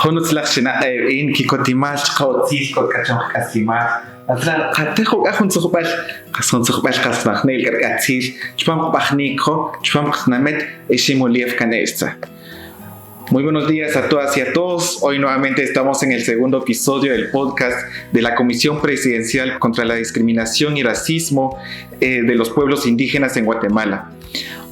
Honutzlachshina in kikotimash kaotzisco kachonkasimar. Atla katejo ajun tsubash kason tsubash kasnachnel gargatzil chpam bajnico chpam namet ishimoliev kanesta. Muy buenos días a todas y a todos. Hoy nuevamente estamos en el segundo episodio del podcast de la Comisión Presidencial contra la Discriminación y Racismo de los Pueblos Indígenas en Guatemala.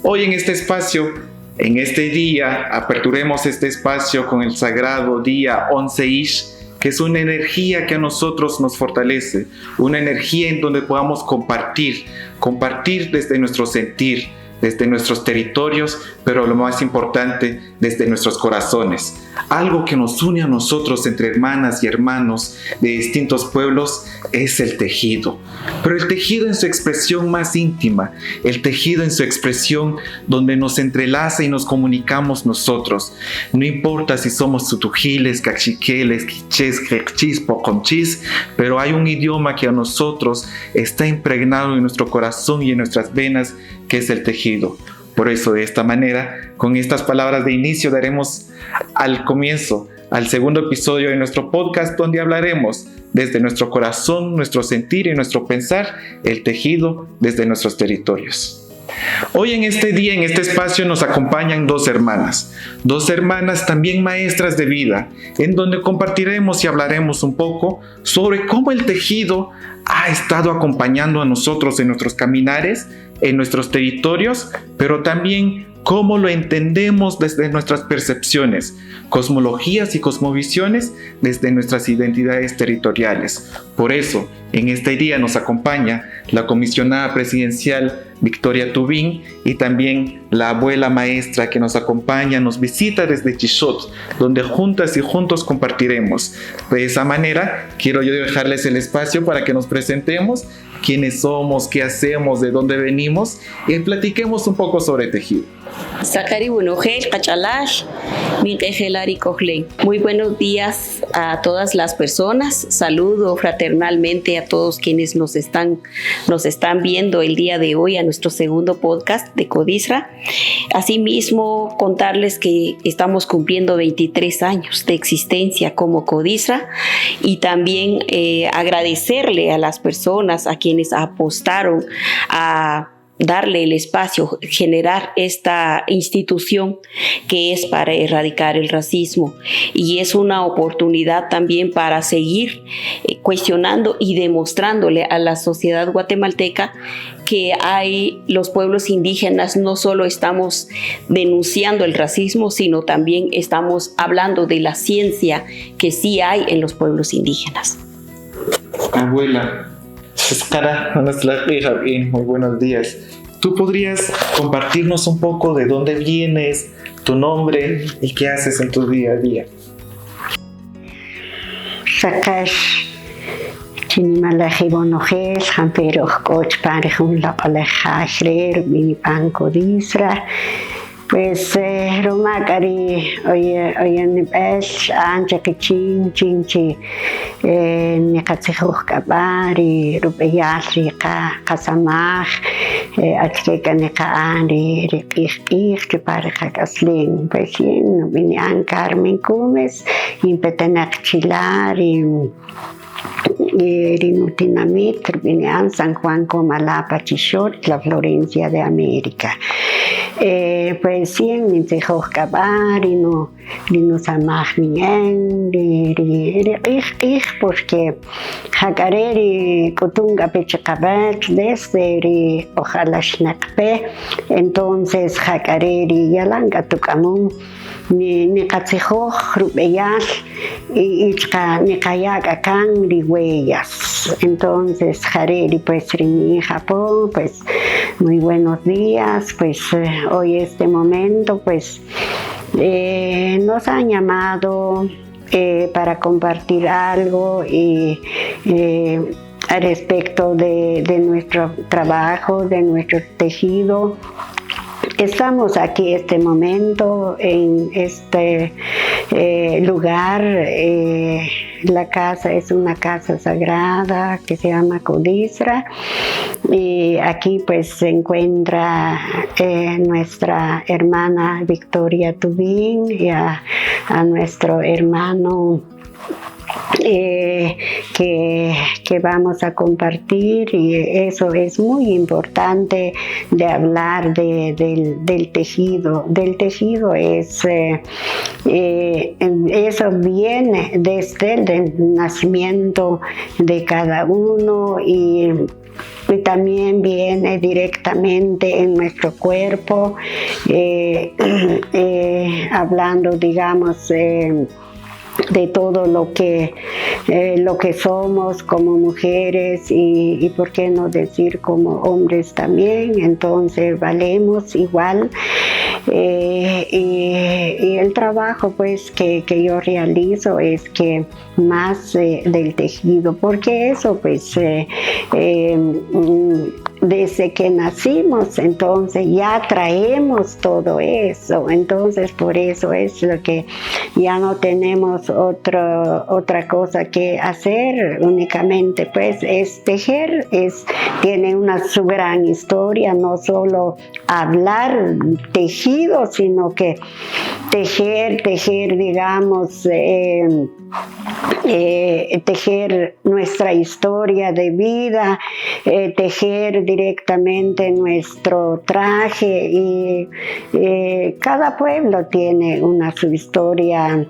Hoy en este espacio, en este día, aperturemos este espacio con el sagrado día 11 Ish, que es una energía que a nosotros nos fortalece, una energía en donde podamos compartir desde nuestro sentir, desde nuestros territorios, pero lo más importante, desde nuestros corazones. Algo que nos une a nosotros entre hermanas y hermanos de distintos pueblos es el tejido. Pero el tejido en su expresión más íntima, el tejido en su expresión donde nos entrelaza y nos comunicamos nosotros. No importa si somos tutujiles, cachiqueles, quichés, quechis, poconchis, pero hay un idioma que a nosotros está impregnado en nuestro corazón y en nuestras venas, que es el tejido. Por eso, de esta manera, con estas palabras de inicio, daremos al comienzo al segundo episodio de nuestro podcast, donde hablaremos desde nuestro corazón, nuestro sentir y nuestro pensar, el tejido desde nuestros territorios. Hoy en este día, en este espacio, nos acompañan dos hermanas también maestras de vida, en donde compartiremos y hablaremos un poco sobre cómo el tejido ha estado acompañando a nosotros en nuestros caminares, en nuestros territorios, pero también cómo lo entendemos desde nuestras percepciones, cosmologías y cosmovisiones desde nuestras identidades territoriales. Por eso, en este día nos acompaña la comisionada presidencial Victoria Tubín y también la abuela maestra que nos acompaña, nos visita desde Chishot, donde juntas y juntos compartiremos. De esa manera, quiero yo dejarles el espacio para que nos presentemos, quiénes somos, qué hacemos, de dónde venimos y platiquemos un poco sobre tejido. Muy buenos días a todas las personas. Saludo fraternalmente a todos quienes nos están viendo el día de hoy a nuestro segundo podcast de Codisra. Asimismo, contarles que estamos cumpliendo 23 años de existencia como Codisra y también agradecerle a las personas, a quienes apostaron a darle el espacio, generar esta institución que es para erradicar el racismo, y es una oportunidad también para seguir cuestionando y demostrándole a la sociedad guatemalteca que los pueblos indígenas no solo estamos denunciando el racismo, sino también estamos hablando de la ciencia que sí hay en los pueblos indígenas. Abuela, muy buenos días. ¿Tú podrías compartirnos un poco de dónde vienes, tu nombre y qué haces en tu día a día? Sakash Chinimalaji Bonojes, Jampero Coach Parejun La Palejashler, Minipan Codisra. Pues Romacari, oye, Nipes, Ancha Chinchi, Nicatsijuj Cabari, Rupeyasri, Casamaj, Acheka Necaani, Rikich, que pareja Caslin, pues no venían Carmen Cumes, Impetenac Chilar y Rinutinamit, venían San Juan Comalapa, Chichot, la Florencia de América. Pues sí, en Tejoj Cabari, no samaj bien, porque Jacareri, Cotunga Pechacabach, desde ojalá Shnakpe, entonces Jacareri, Yalanga Tucamun, ni Catzejoj, Rubeyal, y Nicayaga Can, Rigüeyas. Entonces, Jareri, pues, Rini, Japón, pues, muy buenos días, pues, hoy este momento, pues, nos han llamado para compartir algo y al respecto de nuestro trabajo, de nuestro tejido. Estamos aquí este momento en este lugar. La casa es una casa sagrada que se llama Codisra Y aquí pues se encuentra nuestra hermana Victoria Tubín y a nuestro hermano que vamos a compartir, y eso es muy importante de hablar del tejido. Del tejido eso viene desde el nacimiento de cada uno y también viene directamente en nuestro cuerpo, hablando, digamos, de todo lo que somos como mujeres y por qué no decir como hombres también. Entonces valemos igual, y el trabajo pues que yo realizo es que más del tejido, porque eso pues desde que nacimos, entonces ya traemos todo eso, entonces por eso es lo que ya no tenemos otra cosa que hacer, únicamente pues es tejer, tiene su gran historia, no solo hablar tejido, sino que tejer, digamos, tejer nuestra historia de vida, tejer directamente nuestro traje, y cada pueblo tiene su historia.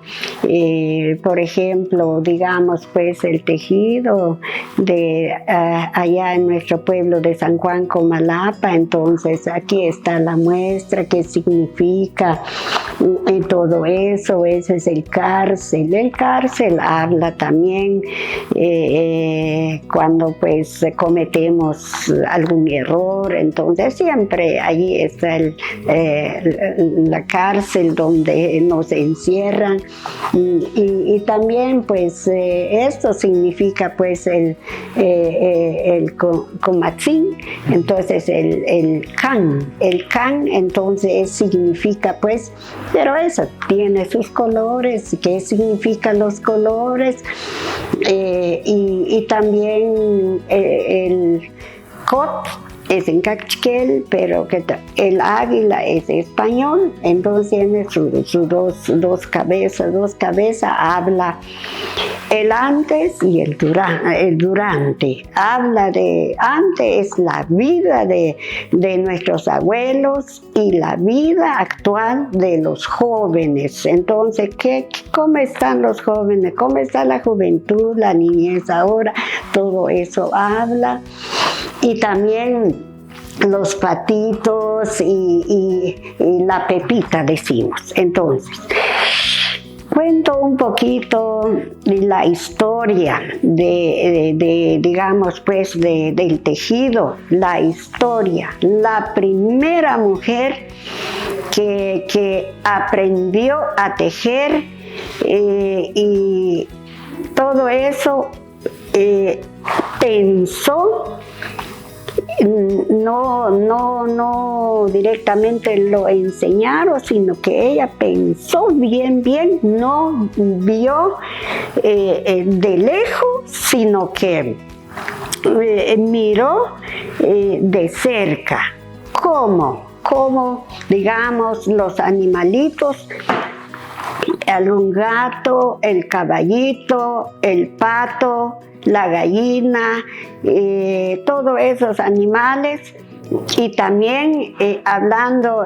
Por ejemplo, digamos pues el tejido de allá en nuestro pueblo de San Juan Comalapa, entonces aquí está la muestra, qué significa todo eso. Ese es el cárcel. El cárcel habla también cuando pues cometemos algún error, entonces siempre allí está la cárcel donde nos encierran, y también pues esto significa pues el comatzín, entonces el can entonces significa pues, pero eso tiene sus colores, qué significan los colores, y también el cot es en cachiquel, pero que el águila es español, entonces tiene sus dos cabezas, habla el antes y el durante. Habla de antes, es la vida de nuestros abuelos y la vida actual de los jóvenes. Entonces, ¿cómo están los jóvenes? ¿Cómo está la juventud, la niñez ahora? Todo eso habla. Y también los patitos y la pepita decimos. Entonces, cuento un poquito de la historia digamos pues del tejido, la historia. La primera mujer que aprendió a tejer y todo eso pensó. No directamente lo enseñaron, sino que ella pensó bien, no vio de lejos, sino que miró de cerca cómo, digamos, los animalitos, algún gato, el caballito, el pato, la gallina, todos esos animales, y también hablando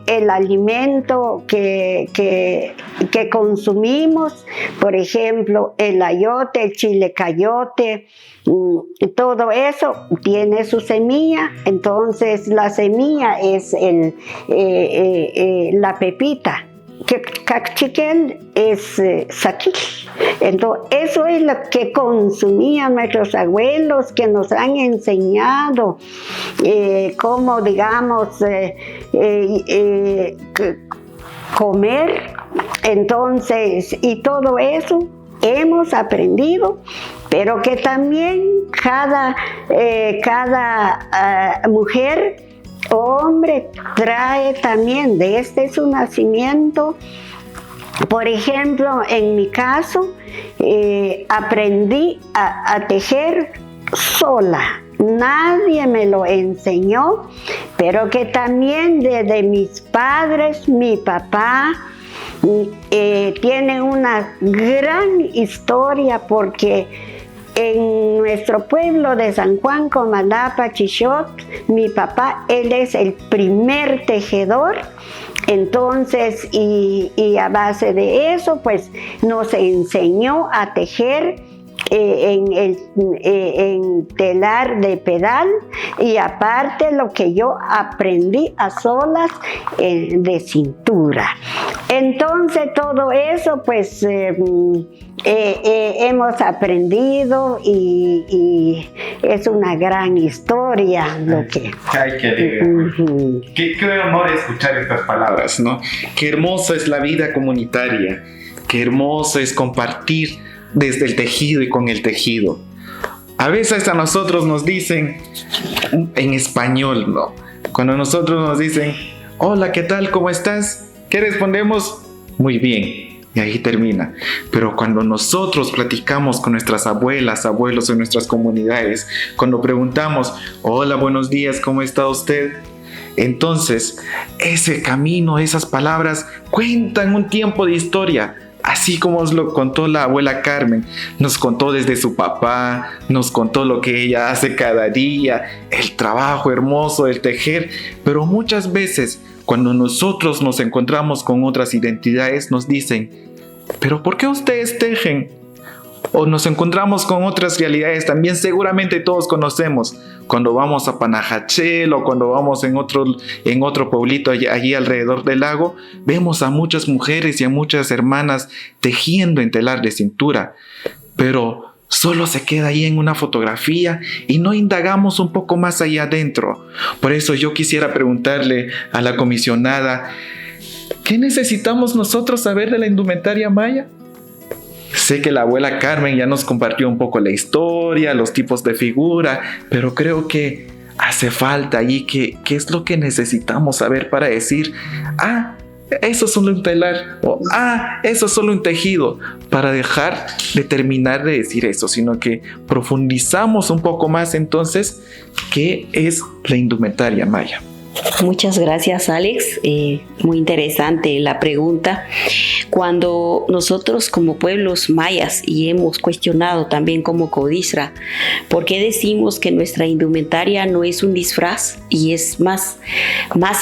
el alimento que consumimos, por ejemplo el ayote, el chile cayote, todo eso tiene su semilla, entonces la semilla es la pepita. Que cachiquel es saquil. Entonces, eso es lo que consumían nuestros abuelos, que nos han enseñado cómo, digamos, comer. Entonces, y todo eso hemos aprendido, pero que también cada mujer o hombre trae también desde su nacimiento. Por ejemplo, en mi caso, aprendí a tejer sola. nadie me lo enseñó, pero que también desde mis padres, mi papá, tiene una gran historia, porque en nuestro pueblo de San Juan Comalapa, Chixot, mi papá, él es el primer tejedor. Entonces, y a base de eso, pues nos enseñó a tejer en telar de pedal, y aparte lo que yo aprendí a solas de cintura. Entonces todo eso pues hemos aprendido, y es una gran historia lo que... Ay, qué alegre. Qué honor escuchar estas palabras, ¿no? Qué hermosa es la vida comunitaria, qué hermoso es compartir desde el tejido y con el tejido. A veces a nosotros nos dicen en español, ¿no? Cuando nosotros nos dicen, hola, ¿qué tal? ¿Cómo estás? ¿Qué respondemos? Muy bien. Y ahí termina. Pero cuando nosotros platicamos con nuestras abuelas, abuelos en nuestras comunidades, cuando preguntamos, hola, buenos días, ¿cómo está usted? Entonces, ese camino, esas palabras cuentan un tiempo de historia. Así como os lo contó la abuela Carmen, nos contó desde su papá, nos contó lo que ella hace cada día, el trabajo hermoso del tejer, pero muchas veces cuando nosotros nos encontramos con otras identidades nos dicen, ¿pero por qué ustedes tejen? O nos encontramos con otras realidades, también seguramente todos conocemos, cuando vamos a Panajachel o cuando vamos en otro pueblito allí alrededor del lago, vemos a muchas mujeres y a muchas hermanas tejiendo en telar de cintura, pero solo se queda ahí en una fotografía y no indagamos un poco más allá adentro. Por eso yo quisiera preguntarle a la comisionada, ¿qué necesitamos nosotros saber de la indumentaria maya? Sé que la abuela Carmen ya nos compartió un poco la historia, los tipos de figura, pero creo que hace falta allí qué es lo que necesitamos saber para decir, eso es solo un telar, o eso es solo un tejido, para dejar de terminar de decir eso, sino que profundizamos un poco más entonces qué es la indumentaria maya. Muchas gracias, Alex. Muy interesante la pregunta. Cuando nosotros como pueblos mayas, y hemos cuestionado también como CODISRA, ¿por qué decimos que nuestra indumentaria no es un disfraz y es más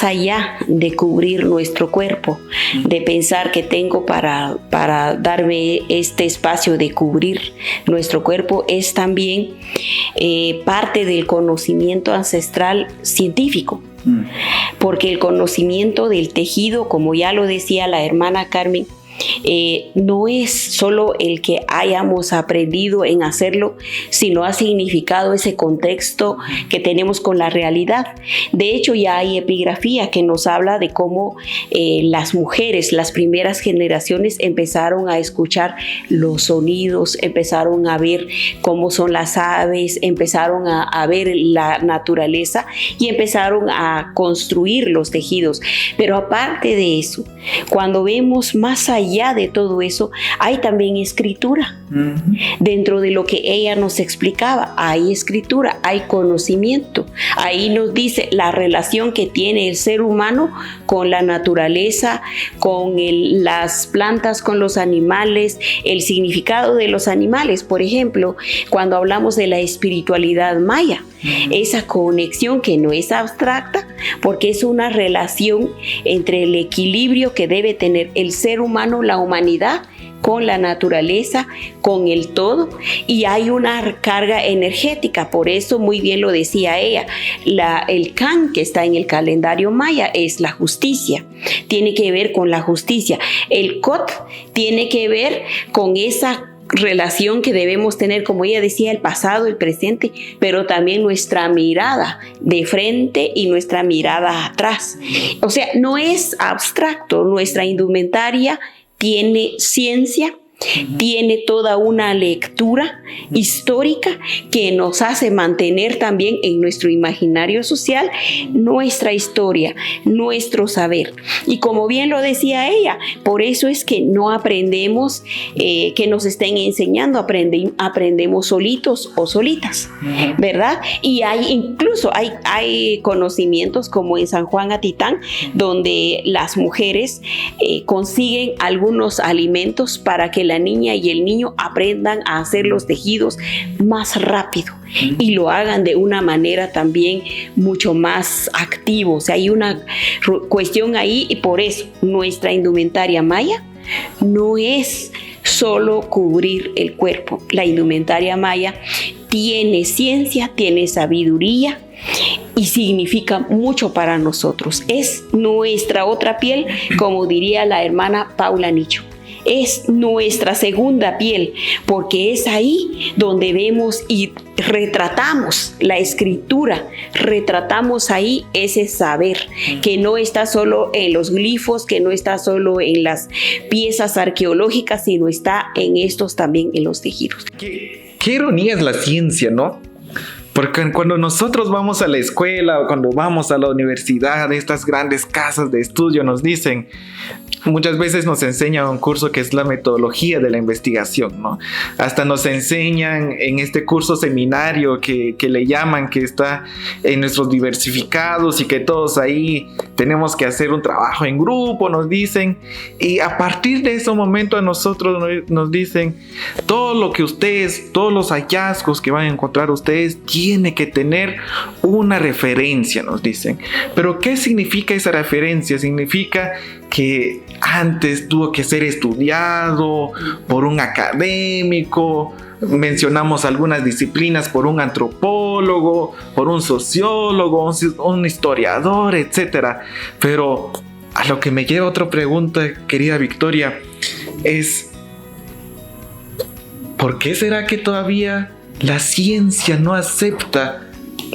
allá de cubrir nuestro cuerpo, de pensar que tengo para darme este espacio de cubrir nuestro cuerpo? Es también parte del conocimiento ancestral científico. Porque el conocimiento del tejido, como ya lo decía la hermana Carmen, no es solo el que hayamos aprendido en hacerlo, sino ha significado ese contexto que tenemos con la realidad. De hecho, ya hay epigrafía que nos habla de cómo las mujeres, las primeras generaciones, empezaron a escuchar los sonidos, empezaron a ver cómo son las aves, empezaron a ver la naturaleza y empezaron a construir los tejidos. Pero aparte de eso, cuando vemos más allá de todo eso, hay también escritura. Dentro de lo que ella nos explicaba, hay escritura, hay conocimiento. Ahí nos dice la relación que tiene el ser humano con la naturaleza, con las plantas, con los animales, el significado de los animales. Por ejemplo, cuando hablamos de la espiritualidad maya, esa conexión que no es abstracta, porque es una relación entre el equilibrio que debe tener el ser humano, la humanidad, con la naturaleza, con el todo, y hay una carga energética. Por eso, muy bien lo decía ella, el Can que está en el calendario maya es la justicia, tiene que ver con la justicia. El Cot tiene que ver con esa relación que debemos tener, como ella decía, el pasado, el presente, pero también nuestra mirada de frente y nuestra mirada atrás. O sea, no es abstracto, nuestra indumentaria tiene ciencia, tiene toda una lectura histórica que nos hace mantener también en nuestro imaginario social nuestra historia, nuestro saber. Y como bien lo decía ella, por eso es que no aprendemos que nos estén enseñando, aprendemos solitos o solitas, ¿verdad? Y incluso hay conocimientos como en San Juan Atitán, donde las mujeres consiguen algunos alimentos para que la niña y el niño aprendan a hacer los tejidos más rápido y lo hagan de una manera también mucho más activa. O sea, hay una cuestión ahí, y por eso nuestra indumentaria maya no es solo cubrir el cuerpo. La indumentaria maya tiene ciencia, tiene sabiduría y significa mucho para nosotros. Es nuestra otra piel, como diría la hermana Paula Nicho. Es nuestra segunda piel, porque es ahí donde vemos y retratamos la escritura, retratamos ahí ese saber que no está solo en los glifos, que no está solo en las piezas arqueológicas, sino está en estos también, en los tejidos. Qué ironía es la ciencia, ¿no? Porque cuando nosotros vamos a la escuela o cuando vamos a la universidad, estas grandes casas de estudio nos dicen, muchas veces nos enseñan un curso que es la metodología de la investigación, ¿no? Hasta nos enseñan en este curso seminario que le llaman, que está en nuestros diversificados y que todos ahí tenemos que hacer un trabajo en grupo, nos dicen. Y a partir de ese momento a nosotros nos dicen, todo lo que ustedes, todos los hallazgos que van a encontrar ustedes, tiene que tener una referencia, nos dicen. Pero ¿qué significa esa referencia? Significa que antes tuvo que ser estudiado por un académico, mencionamos algunas disciplinas por un antropólogo, por un sociólogo, un historiador, etc. Pero a lo que me lleva otra pregunta, querida Victoria, es ¿por qué será que todavía la ciencia no acepta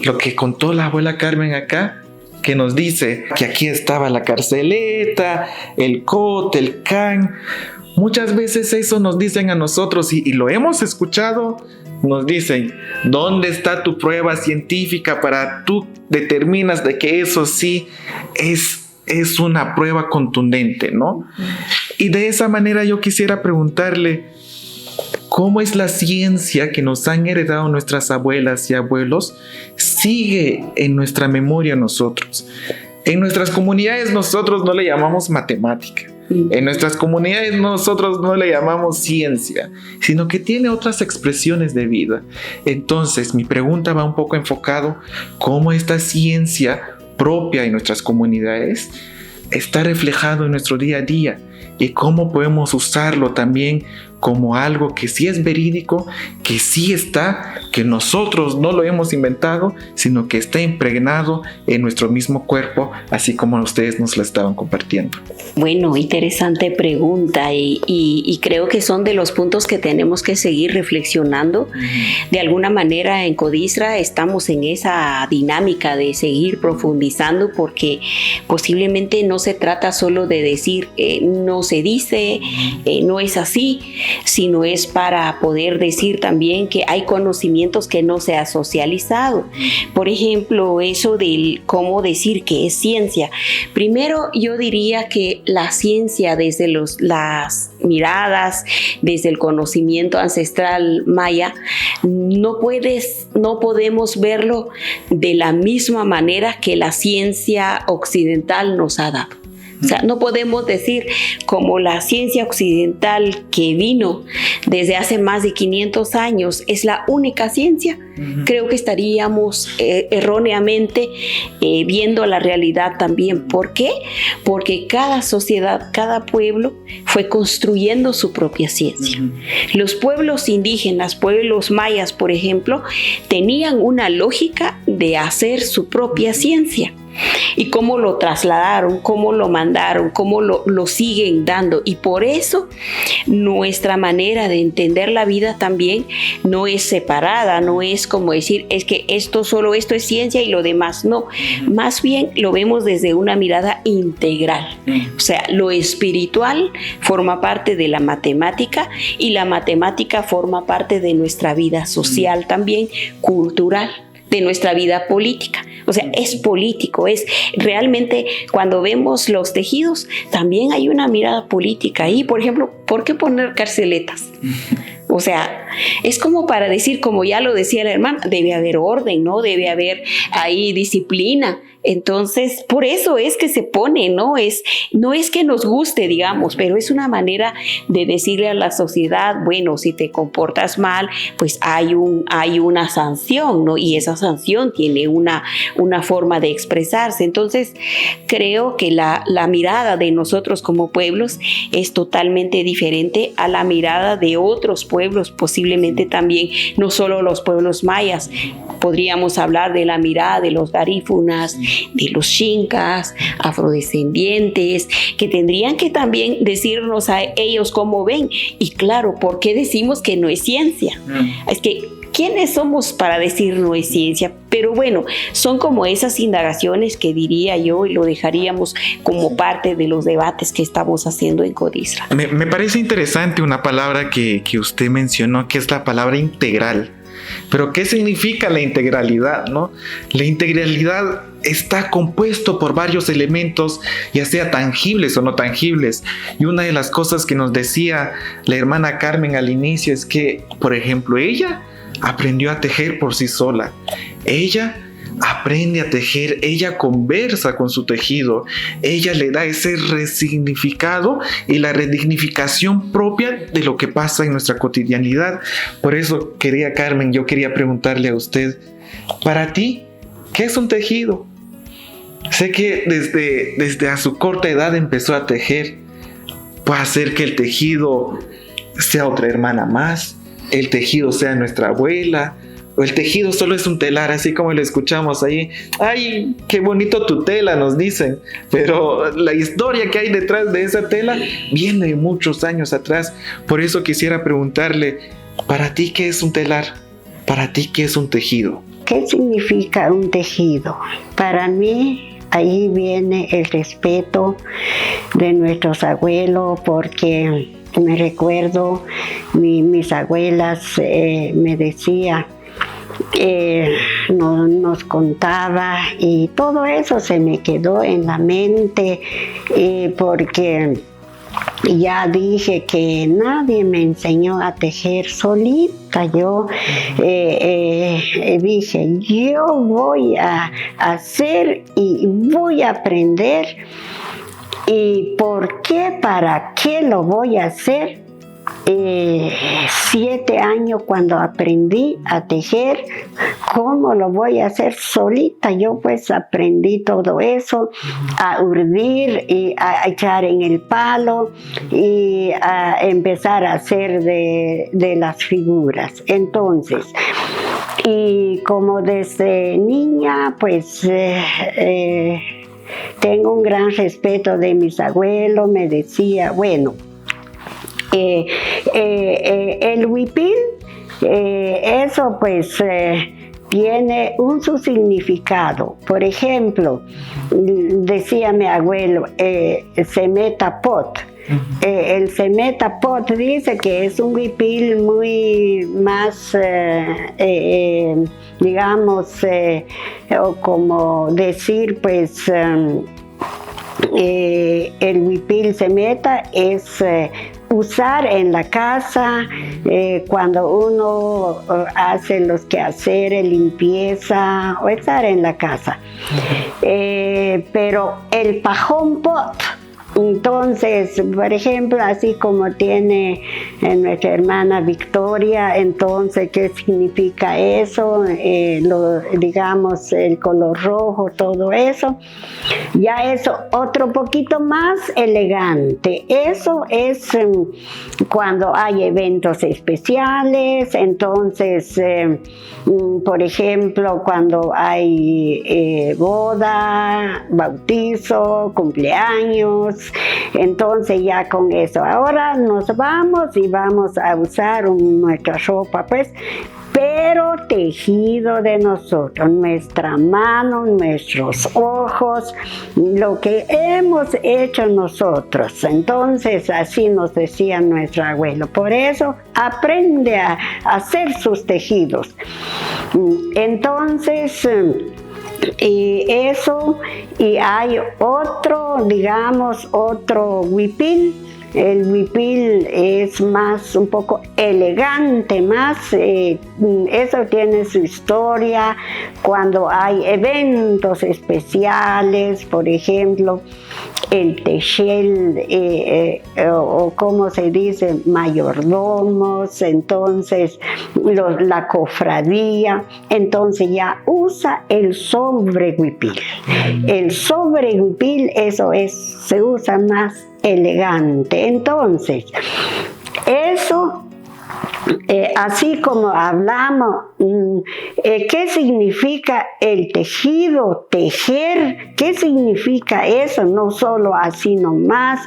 lo que contó la abuela Carmen acá? Que nos dice que aquí estaba la carceleta, el COT, el CAN. Muchas veces eso nos dicen a nosotros y lo hemos escuchado. Nos dicen, ¿dónde está tu prueba científica para tú determinas de que eso sí es una prueba contundente, ¿no? Y de esa manera yo quisiera preguntarle, ¿cómo es la ciencia que nos han heredado nuestras abuelas y abuelos sigue en nuestra memoria nosotros? En nuestras comunidades nosotros no le llamamos matemática. En nuestras comunidades nosotros no le llamamos ciencia, sino que tiene otras expresiones de vida. Entonces mi pregunta va un poco enfocado cómo esta ciencia propia en nuestras comunidades está reflejado en nuestro día a día y cómo podemos usarlo también como algo que sí es verídico, que sí está, que nosotros no lo hemos inventado, sino que está impregnado en nuestro mismo cuerpo, así como ustedes nos lo estaban compartiendo. Bueno, interesante pregunta y creo que son de los puntos que tenemos que seguir reflexionando. De alguna manera en CODISRA estamos en esa dinámica de seguir profundizando, porque posiblemente no se trata solo de decir no se dice, no es así, sino es para poder decir también que hay conocimientos que no se ha socializado. Por ejemplo, eso del cómo decir que es ciencia. Primero, yo diría que la ciencia desde las miradas, desde el conocimiento ancestral maya, no podemos verlo de la misma manera que la ciencia occidental nos ha dado. O sea, no podemos decir como la ciencia occidental que vino desde hace más de 500 años es la única ciencia. Creo que estaríamos erróneamente viendo la realidad también. ¿Por qué? Porque cada sociedad, cada pueblo fue construyendo su propia ciencia. Los pueblos indígenas, pueblos mayas, por ejemplo, tenían una lógica de hacer su propia ciencia. y cómo lo trasladaron, cómo lo mandaron, cómo lo siguen dando. Y por eso nuestra manera de entender la vida también no es separada, no es como decir, es que solo esto es ciencia y lo demás no. Más bien lo vemos desde una mirada integral. O sea, lo espiritual forma parte de la matemática y la matemática forma parte de nuestra vida social también, cultural, de nuestra vida política. O sea, es político, es realmente cuando vemos los tejidos, también hay una mirada política ahí. Por ejemplo, ¿por qué poner carceletas? O sea, es como para decir, como ya lo decía la hermana, debe haber orden, ¿no? Debe haber ahí disciplina. Entonces, por eso es que se pone, no es que nos guste, digamos, pero es una manera de decirle a la sociedad, bueno, si te comportas mal, pues hay una sanción, ¿no? Y esa sanción tiene una forma de expresarse. Entonces, creo que la mirada de nosotros como pueblos es totalmente diferente a la mirada de otros pueblos, posiblemente también, no solo los pueblos mayas. Podríamos hablar de la mirada de los garífunas, de los xincas, afrodescendientes, que tendrían que también decirnos a ellos cómo ven. Y claro, ¿por qué decimos que no es ciencia? Es que, ¿quiénes somos para decir no es ciencia? Pero bueno, son como esas indagaciones que diría yo y lo dejaríamos como parte de los debates que estamos haciendo en Codisra. Me parece interesante una palabra que usted mencionó, que es la palabra integral. Pero ¿qué significa la integralidad, no? La integralidad está compuesto por varios elementos, ya sea tangibles o no tangibles. Y una de las cosas que nos decía la hermana Carmen al inicio es que, por ejemplo, ella aprendió a tejer por sí sola. Ella aprende a tejer, ella conversa con su tejido, ella le da ese resignificado y la redignificación propia de lo que pasa en nuestra cotidianidad. Por eso, querida Carmen, yo quería preguntarle a usted, para ti, ¿qué es un tejido? Sé que desde a su corta edad empezó a tejer. Puede hacer que el tejido sea otra hermana más, el tejido sea nuestra abuela, o el tejido solo es un telar, así como lo escuchamos ahí. ¡Ay, qué bonito tu tela!, nos dicen. Pero la historia que hay detrás de esa tela viene de muchos años atrás. Por eso quisiera preguntarle, ¿para ti qué es un telar? ¿Para ti qué es un tejido? ¿Qué significa un tejido? Para mí, ahí viene el respeto de nuestros abuelos, porque me recuerdo, mis abuelas me decían, nos contaba, y todo eso se me quedó en la mente, porque ya dije que nadie me enseñó a tejer, solita yo dije, yo voy a hacer y voy a aprender. ¿Y por qué? ¿Para qué lo voy a hacer? 7 años cuando aprendí a tejer, ¿cómo lo voy a hacer solita? Yo pues aprendí todo eso, a urdir y a echar en el palo y a empezar a hacer de las figuras. Entonces, y como desde niña, pues tengo un gran respeto de mis abuelos. Me decía, bueno, el huipil, eso pues tiene su significado. Por ejemplo, decía mi abuelo, semetapot. El semetapot dice que es un huipil muy más, digamos, o como decir, pues, el huipil semeta es usar en la casa, cuando uno hace los quehaceres, limpieza, o estar en la casa. Pero el pajón pot, Entonces, por ejemplo, así como tiene nuestra hermana Victoria, entonces, ¿qué significa eso? Digamos, el color rojo, todo eso. Ya eso, otro poquito más elegante. Eso es cuando hay eventos especiales, entonces, por ejemplo, cuando hay boda, bautizo, cumpleaños, entonces ya con eso. Ahora nos vamos y vamos a usar nuestra ropa, pues, pero tejido de nosotros, nuestra mano, nuestros ojos, lo que hemos hecho nosotros. Entonces así nos decía nuestro abuelo. Por eso aprende a hacer sus tejidos. Entonces, y eso, y hay otro, digamos, otro huipil. El huipil es más, un poco elegante, más, eso tiene su historia cuando hay eventos especiales, por ejemplo, el techel, o como se dice, mayordomos, entonces la cofradía, entonces ya usa el sobrehuipil. El sobrehuipil, eso es, se usa más elegante. Entonces, eso, así como hablamos, ¿qué significa el tejido, tejer? ¿Qué significa eso? No solo así nomás.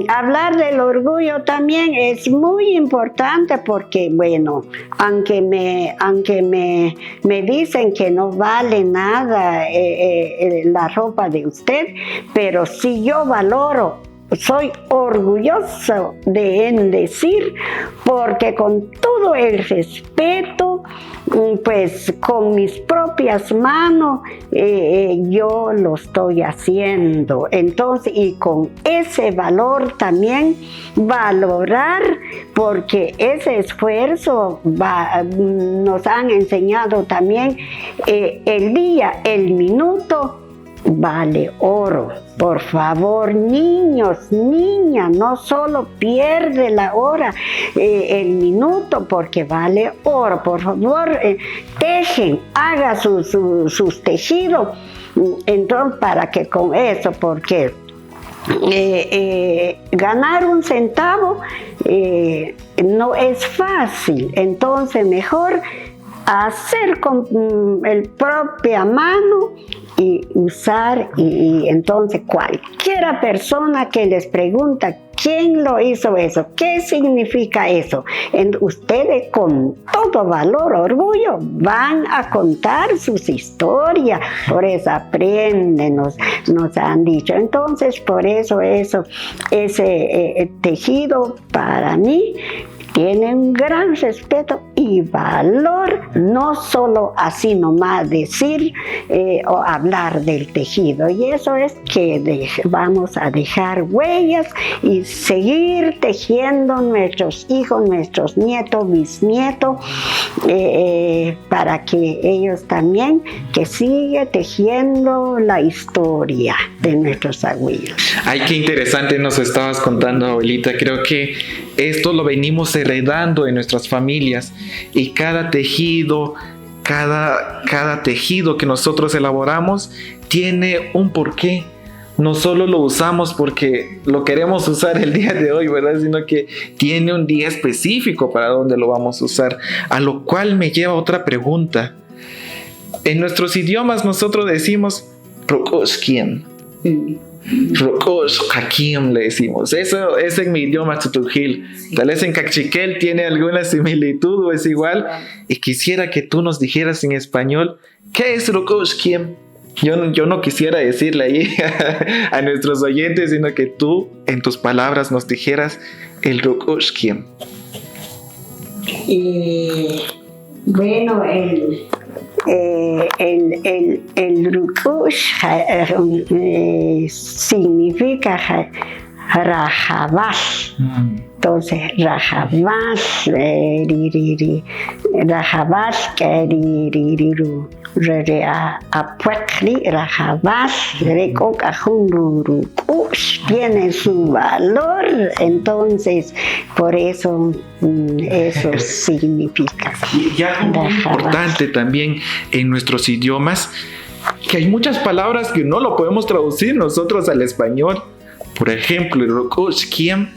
Hablar del orgullo también es muy importante porque, bueno, aunque me dicen que no vale nada la ropa de usted, pero si yo valoro, soy orgulloso de decir, porque con todo el respeto, pues con mis propias manos yo lo estoy haciendo. Entonces, y con ese valor también valorar, porque ese esfuerzo nos han enseñado también el día, el minuto, vale oro. Por favor, niños, niñas, no solo pierde la hora, el minuto, porque vale oro. Por favor, tejen, haga sus tejidos. Entonces, para que con eso, porque ganar un centavo no es fácil. Entonces, mejor hacer con el propia mano y usar, y entonces cualquiera persona que les pregunta quién lo hizo eso, qué significa eso, ustedes con todo valor, orgullo, van a contar sus historias, por eso aprenden, nos han dicho. Entonces, por eso ese tejido para mí tiene un gran respeto y valor, no solo así nomás decir o hablar del tejido. Y eso es que vamos a dejar huellas y seguir tejiendo nuestros hijos, nuestros nietos, bisnietos, para que ellos también, que siga tejiendo la historia de nuestros abuelos. Ay, qué interesante nos estabas contando, abuelita. Creo que esto lo venimos heredando en nuestras familias, y cada tejido que nosotros elaboramos tiene un porqué. No solo lo usamos porque lo queremos usar el día de hoy, ¿verdad? Sino que tiene un día específico para donde lo vamos a usar. A lo cual me lleva a otra pregunta. En nuestros idiomas nosotros decimos Rokoshkiem. Rokoshkakim le decimos. Eso es en mi idioma Tz'utujil. Tal vez en Cachiquel tiene alguna similitud o es igual. Y quisiera que tú nos dijeras en español, ¿qué es Rokoshkiem? Yo no quisiera decirle ahí a nuestros oyentes, sino que tú en tus palabras nos dijeras el Rokoshkiem. Bueno, el Rukush significa Rajabal. Entonces, Rajabal, Rajabal, rere a puekli rajabal rekok ajunrurukush tiene su valor, entonces por eso eso significa. Y algo muy importante también en nuestros idiomas, que hay muchas palabras que no lo podemos traducir nosotros al español. Por ejemplo, el rokoshkiem,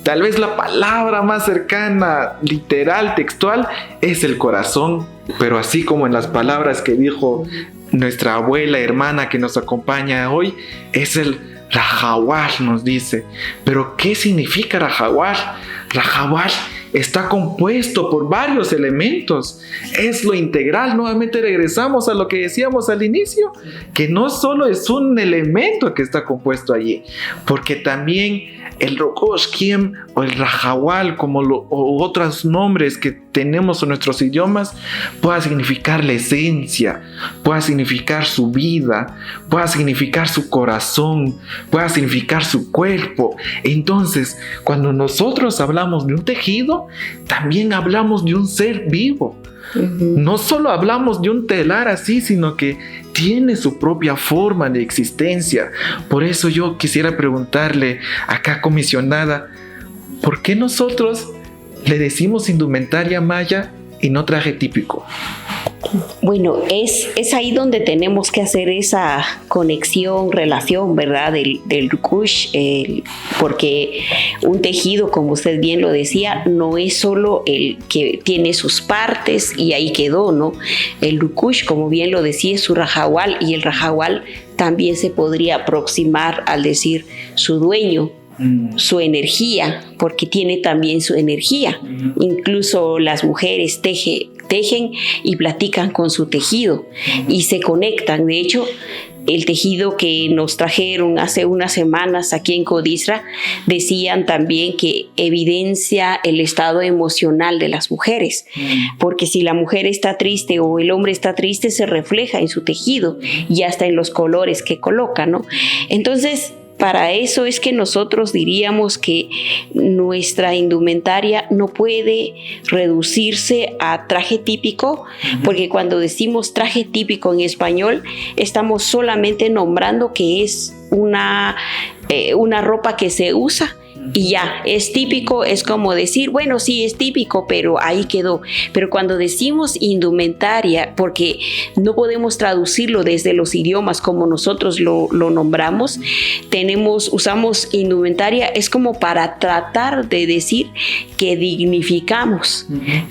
tal vez la palabra más cercana, literal, textual, es el corazón. Pero así como en las palabras que dijo nuestra abuela, hermana que nos acompaña hoy, es el rajawal, nos dice. Pero ¿qué significa rajawal? Rajawal está compuesto por varios elementos. Es lo integral. Nuevamente regresamos a lo que decíamos al inicio, que no solo es un elemento que está compuesto allí, porque también el rokoshkiem o el rajawal, o otros nombres que tenemos en nuestros idiomas, pueda significar la esencia, pueda significar su vida, pueda significar su corazón, pueda significar su cuerpo. Entonces, cuando nosotros hablamos de un tejido, también hablamos de un ser vivo. No solo hablamos de un telar así, sino que tiene su propia forma de existencia. Por eso yo quisiera preguntarle acá, comisionada, ¿por qué nosotros le decimos indumentaria maya y no traje típico? Bueno, es ahí donde tenemos que hacer esa conexión, relación, ¿verdad? Del rukush, porque un tejido, como usted bien lo decía, no es solo el que tiene sus partes y ahí quedó, ¿no? El rukush, como bien lo decía, es su rajawal, y el rajawal también se podría aproximar al decir su dueño, su energía, porque tiene también su energía. Incluso las mujeres tejen y platican con su tejido y se conectan. De hecho, el tejido que nos trajeron hace unas semanas aquí en Codisra decían también que evidencia el estado emocional de las mujeres, porque si la mujer está triste o el hombre está triste, se refleja en su tejido y hasta en los colores que coloca, ¿no? Entonces, para eso es que nosotros diríamos que nuestra indumentaria no puede reducirse a traje típico, porque cuando decimos traje típico en español, estamos solamente nombrando que es una ropa que se usa. Y ya, es típico, es como decir, bueno, sí, es típico, pero ahí quedó. Pero cuando decimos indumentaria, porque no podemos traducirlo desde los idiomas como nosotros lo nombramos, usamos indumentaria, es como para tratar de decir que dignificamos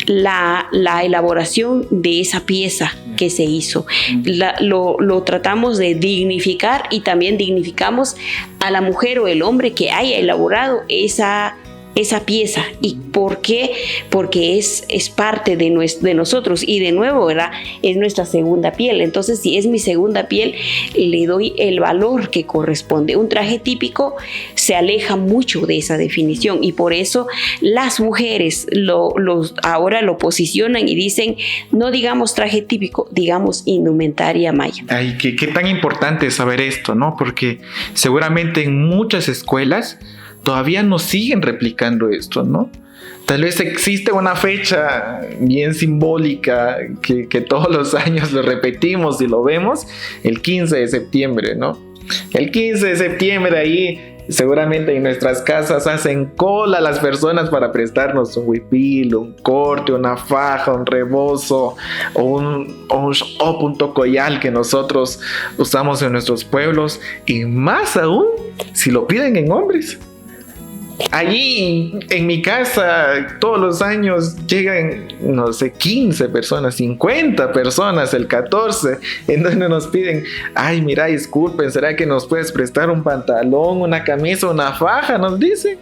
la elaboración de esa pieza que se hizo. Lo tratamos de dignificar, y también dignificamos a la mujer o el hombre que haya elaborado esa pieza. ¿Y por qué? Porque es parte de nosotros, y de nuevo, ¿verdad? Es nuestra segunda piel. Entonces, si es mi segunda piel, le doy el valor que corresponde. Un traje típico se aleja mucho de esa definición, y por eso las mujeres ahora lo posicionan y dicen, no digamos traje típico, digamos indumentaria maya. Ay, qué tan importante es saber esto, ¿no? Porque seguramente en muchas escuelas todavía nos siguen replicando esto, ¿no? Tal vez existe una fecha bien simbólica que todos los años lo repetimos y lo vemos, el 15 de septiembre, ¿no? El 15 de septiembre ahí seguramente en nuestras casas hacen cola las personas para prestarnos un huipil, un corte, una faja, un rebozo o un tocoyal que nosotros usamos en nuestros pueblos, y más aún si lo piden en hombres. Allí en mi casa todos los años llegan, no sé, 15 personas, 50 personas el 14, en donde nos piden, ay, mira, disculpen, ¿será que nos puedes prestar un pantalón, una camisa, una faja? Nos dicen.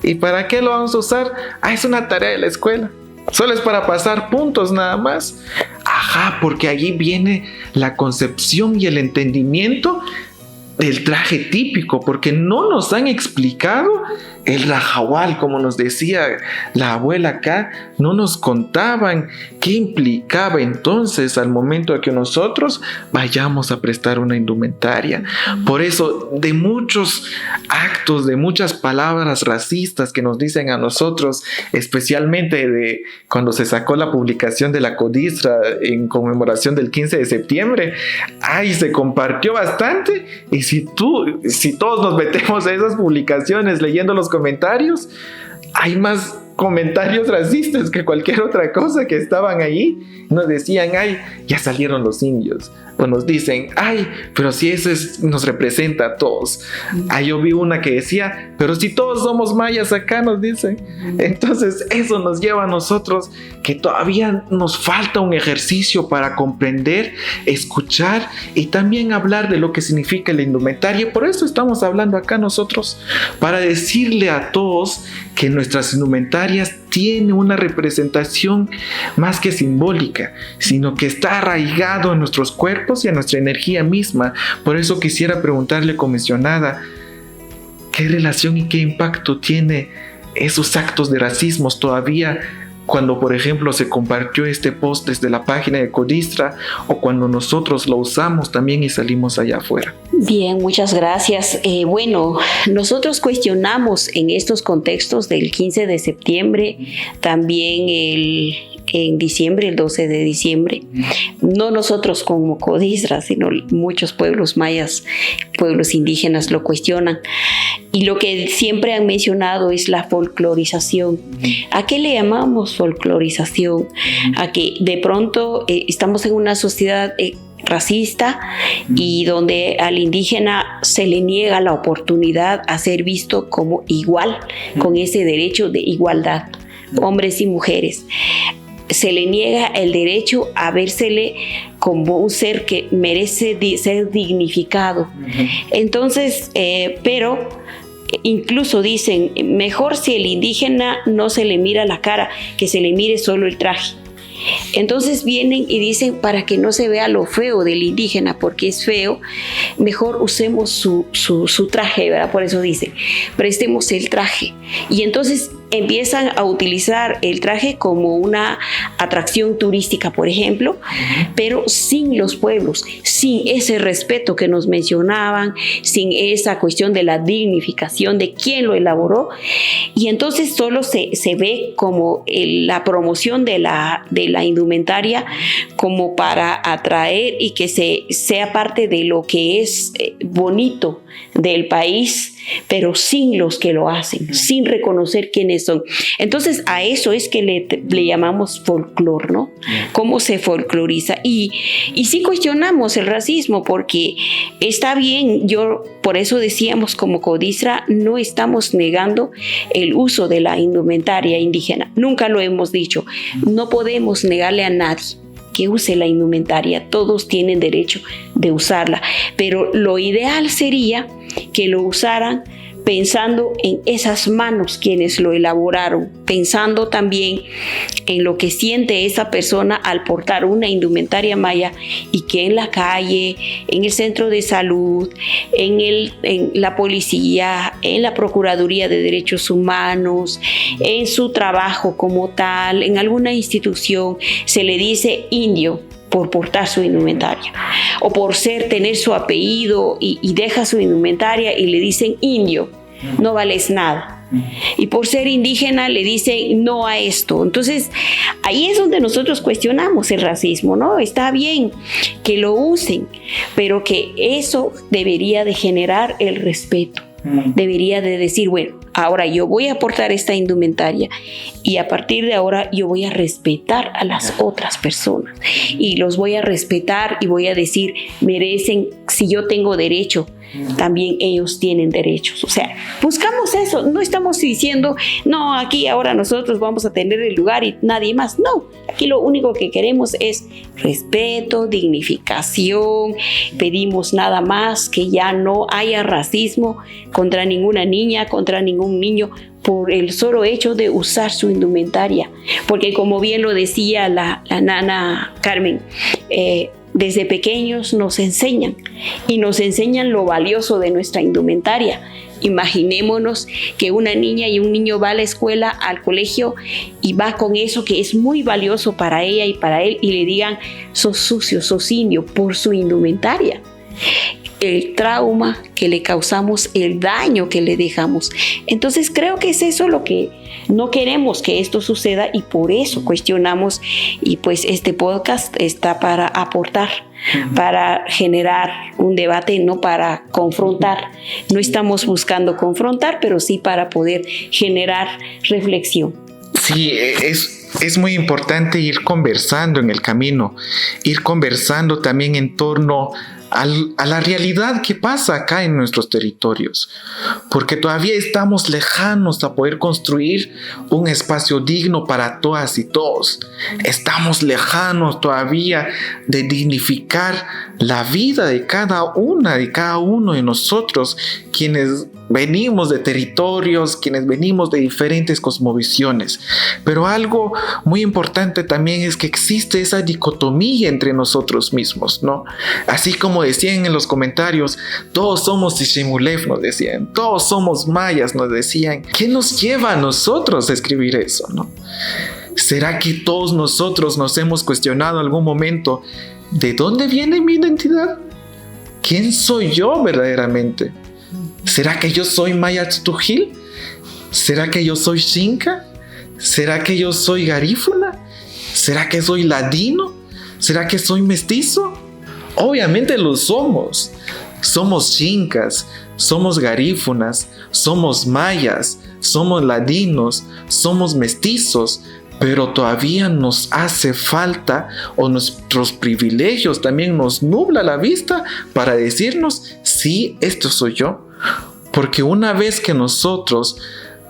¿Y para qué lo vamos a usar? Ah, es una tarea de la escuela. Solo es para pasar puntos nada más. Ajá, porque allí viene la concepción y el entendimiento del traje típico, porque no nos han explicado el rajawal, como nos decía la abuela acá, no nos contaban qué implicaba entonces al momento de que nosotros vayamos a prestar una indumentaria. Por eso, de muchos actos, de muchas palabras racistas que nos dicen a nosotros, especialmente de cuando se sacó la publicación de la Codisra en conmemoración del 15 de septiembre, ahí se compartió bastante, y si todos nos metemos a esas publicaciones leyendo los comentarios, hay más comentarios racistas que cualquier otra cosa que estaban ahí. Nos decían, ay, ya salieron los indios, o nos dicen, ay, pero si nos representa a todos. Yo vi una que decía, pero si todos somos mayas acá, nos dicen. Entonces eso nos lleva a nosotros que todavía nos falta un ejercicio para comprender, escuchar y también hablar de lo que significa la indumentaria. Por eso estamos hablando acá nosotros, para decirle a todos que nuestras indumentarias tienen una representación más que simbólica, sino que está arraigado en nuestros cuerpos y en nuestra energía misma. Por eso quisiera preguntarle, comisionada, ¿qué relación y qué impacto tiene esos actos de racismo todavía cuando, por ejemplo, se compartió este post desde la página de Codisra, o cuando nosotros lo usamos también y salimos allá afuera? Bien, muchas gracias. Bueno, nosotros cuestionamos en estos contextos del 15 de septiembre, también en diciembre, el 12 de diciembre, no nosotros como Codisra, sino muchos pueblos mayas, pueblos indígenas lo cuestionan. Y lo que siempre han mencionado es la folclorización. ¿A qué le llamamos folclorización? A que de pronto estamos en una sociedad racista y donde al indígena se le niega la oportunidad a ser visto como igual, con ese derecho de igualdad, hombres y mujeres. Se le niega el derecho a vérsele como un ser que merece ser dignificado. Entonces, pero incluso dicen, mejor si el indígena no se le mira la cara, que se le mire solo el traje. Entonces vienen y dicen, para que no se vea lo feo del indígena, porque es feo, mejor usemos su traje, ¿verdad? Por eso dicen, prestemos el traje. Y entonces empiezan a utilizar el traje como una atracción turística, por ejemplo, pero sin los pueblos, sin ese respeto que nos mencionaban, sin esa cuestión de la dignificación de quién lo elaboró. Y entonces solo se ve como la promoción de la indumentaria como para atraer y que sea parte de lo que es bonito del país, pero sin los que lo hacen, sin reconocer quiénes son. Entonces a eso es que le llamamos folclor, ¿no? Cómo se folcloriza. Y sí cuestionamos el racismo, porque está bien, por eso decíamos como Codisra, no estamos negando el uso de la indumentaria indígena, nunca lo hemos dicho, no podemos negarle a nadie que use la indumentaria, todos tienen derecho de usarla, pero lo ideal sería que lo usaran pensando en esas manos quienes lo elaboraron, pensando también en lo que siente esa persona al portar una indumentaria maya, y que en la calle, en el centro de salud, en la policía, en la Procuraduría de Derechos Humanos, en su trabajo como tal, en alguna institución, se le dice indio por portar su indumentaria, o por tener su apellido y deja su indumentaria y le dicen indio, no vales nada. Y por ser indígena le dicen no a esto. Entonces ahí es donde nosotros cuestionamos el racismo, ¿no? Está bien que lo usen, pero que eso debería de generar el respeto. Debería de decir, bueno, ahora yo voy a portar esta indumentaria y a partir de ahora yo voy a respetar a las otras personas y los voy a respetar y voy a decir, merecen, si yo tengo derecho, también ellos tienen derechos. O sea, buscamos eso, no estamos diciendo, no, aquí ahora nosotros vamos a tener el lugar y nadie más. No, aquí lo único que queremos es respeto, dignificación, pedimos nada más que ya no haya racismo contra ninguna niña, contra ningún niño, por el solo hecho de usar su indumentaria, porque como bien lo decía la nana Carmen, desde pequeños nos enseñan y nos enseñan lo valioso de nuestra indumentaria. Imaginémonos que una niña y un niño va a la escuela, al colegio, y va con eso que es muy valioso para ella y para él, y le digan: sos sucio, sos indio, por su indumentaria. El trauma que le causamos, el daño que le dejamos. Entonces creo que es eso lo que no queremos, que esto suceda, y por eso cuestionamos, y pues este podcast está para aportar, para generar un debate, no para confrontar. No estamos buscando confrontar, pero sí para poder generar reflexión. Sí, es muy importante ir conversando en el camino, ir conversando también en torno a la realidad que pasa acá en nuestros territorios, porque todavía estamos lejanos a poder construir un espacio digno para todas y todos. Estamos lejanos todavía de dignificar la vida de cada uno de nosotros, quienes venimos de territorios, quienes venimos de diferentes cosmovisiones. Pero algo muy importante también es que existe esa dicotomía entre nosotros mismos, ¿no? Así como decían en los comentarios, todos somos Ximulef, nos decían, todos somos mayas, nos decían. ¿Qué nos lleva a nosotros a escribir eso, no? ¿Será que todos nosotros nos hemos cuestionado en algún momento de dónde viene mi identidad? ¿Quién soy yo verdaderamente? ¿Será que yo soy Maya Tz'utujil? ¿Será que yo soy Xinca? ¿Será que yo soy garífuna? ¿Será que soy ladino? ¿Será que soy mestizo? Obviamente lo somos. Somos xincas, somos garífunas, somos mayas, somos ladinos, somos mestizos, pero todavía nos hace falta, o nuestros privilegios también nos nubla la vista para decirnos: sí, esto soy yo. Porque una vez que nosotros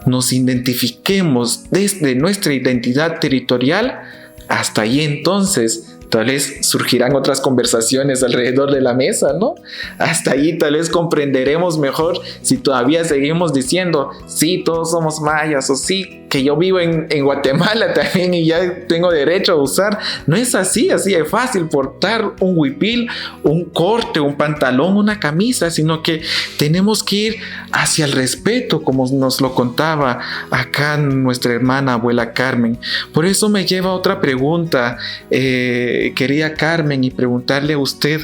nos identifiquemos desde nuestra identidad territorial, hasta ahí entonces tal vez surgirán otras conversaciones alrededor de la mesa, ¿no? Hasta ahí tal vez comprenderemos mejor si todavía seguimos diciendo: sí, todos somos mayas, o sí, que yo vivo en Guatemala también y ya tengo derecho a usar. No es así de fácil portar un huipil, un corte, un pantalón, una camisa, sino que tenemos que ir hacia el respeto, como nos lo contaba acá nuestra hermana abuela Carmen. Por eso me lleva a otra pregunta, querida Carmen, y preguntarle a usted: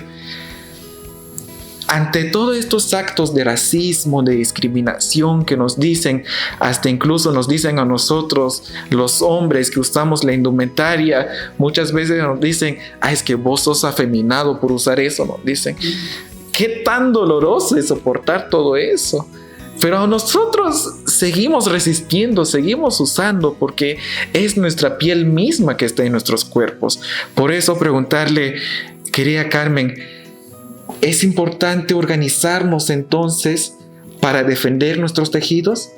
ante todos estos actos de racismo, de discriminación que nos dicen, hasta incluso nos dicen a nosotros, los hombres que usamos la indumentaria, muchas veces nos dicen: es que vos sos afeminado por usar eso, nos dicen. ¿Qué tan doloroso es soportar todo eso? Pero nosotros seguimos resistiendo, seguimos usando, porque es nuestra piel misma que está en nuestros cuerpos. Por eso preguntarle, querida Carmen, ¿es importante organizarnos entonces para defender nuestros tejidos?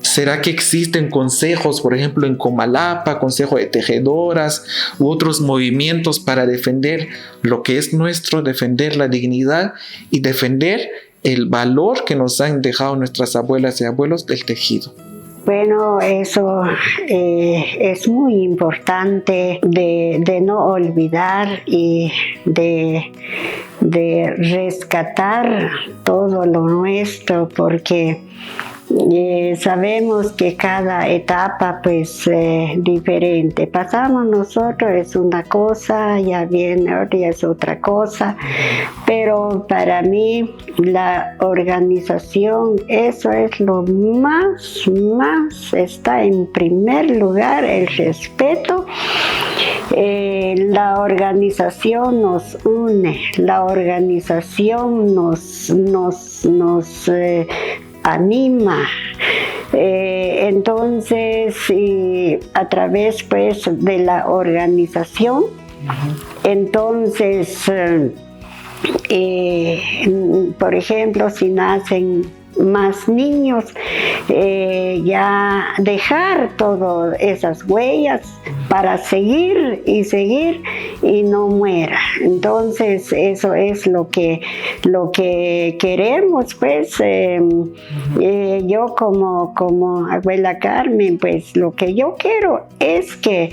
¿Será que existen consejos, por ejemplo, en Comalapa, Consejo de Tejedoras u otros movimientos para defender lo que es nuestro, defender la dignidad y defender el valor que nos han dejado nuestras abuelas y abuelos del tejido? Bueno, eso es muy importante de no olvidar y de rescatar todo lo nuestro, porque sabemos que cada etapa pues diferente. Pasamos nosotros es una cosa, ya viene otra, ya es otra cosa, pero para mí la organización, eso es lo más está en primer lugar, el respeto. La organización nos une, la organización nos anima. Entonces, a través pues de la organización, entonces, por ejemplo, si nacen más niños, ya dejar todas esas huellas para seguir y no muera. Entonces eso es lo que queremos, pues. Yo como abuela Carmen, pues lo que yo quiero es que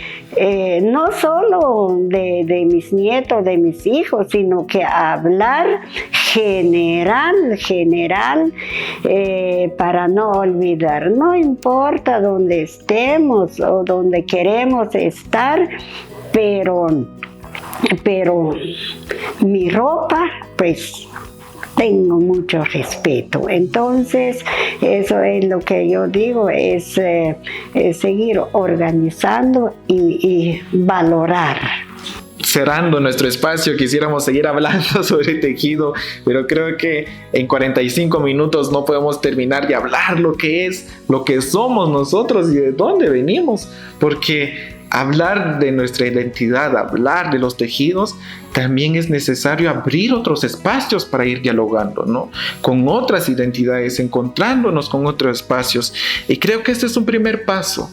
no solo de mis nietos, de mis hijos, sino que hablar general, para no olvidar. No importa dónde estemos o donde queremos estar, pero mi ropa, pues tengo mucho respeto. Entonces, eso es lo que yo digo, es seguir organizando y valorar. Cerrando nuestro espacio, quisiéramos seguir hablando sobre tejido, pero creo que en 45 minutos no podemos terminar de hablar lo que somos nosotros y de dónde venimos, porque hablar de nuestra identidad, hablar de los tejidos, también es necesario abrir otros espacios para ir dialogando, ¿no? Con otras identidades, encontrándonos con otros espacios. Y creo que este es un primer paso